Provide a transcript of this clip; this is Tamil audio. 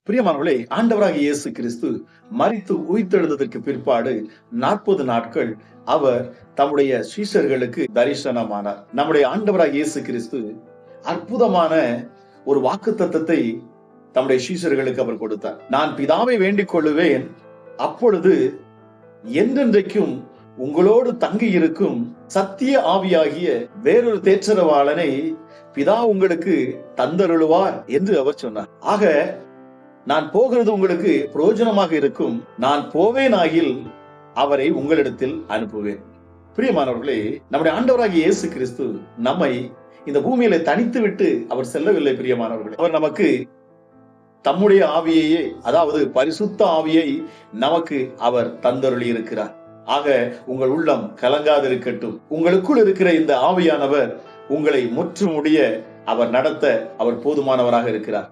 பிரியமானவர்களே, ஆண்டவராகிய இயேசு கிறிஸ்து மரித்து உயிர்த்தெழுந்ததற்கு பிற்பாடு 40 நாட்கள் அவர் தம்முடைய சீஷர்களுக்கு தரிசனமானார். நம்முடைய ஆண்டவராகிய இயேசு கிறிஸ்து அற்புதமான ஒரு வாக்குத்தத்தத்தை தம்முடைய சீஷர்களுக்கு அவர் கொடுத்தார். நான் பிதாவை வேண்டிக் கொள்ளுவேன், அப்பொழுது என்றென்றைக்கும் உங்களோடு தங்கி இருக்கும் சத்திய ஆவியாகிய வேறொரு தேற்றரவாளனை பிதா உங்களுக்கு தந்தருளுவார் என்று அவர் சொன்னார். ஆக நான் போகிறது உங்களுக்கு பிரயோஜனமாக இருக்கும், நான் போவேனாகில் அவரை உங்களிடத்தில் அனுப்புவேன். பிரியமானவர்களே, நம்முடைய ஆண்டவராகிய இயேசு கிறிஸ்து நம்மை இந்த பூமியில தனித்து விட்டு அவர் செல்லவில்லை. பிரியமானவர்களே, அவர் நமக்கு தம்முடைய ஆவியையே, அதாவது பரிசுத்த ஆவியை நமக்கு அவர் தந்தருளி இருக்கிறார். ஆக உங்கள் உள்ளம் கலங்காதிருக்கட்டும். உங்களுக்குள் இருக்கிற இந்த ஆவியானவர் உங்களை முற்றுமுடிய அவர் நடத்த அவர் போதுமானவராக இருக்கிறார்.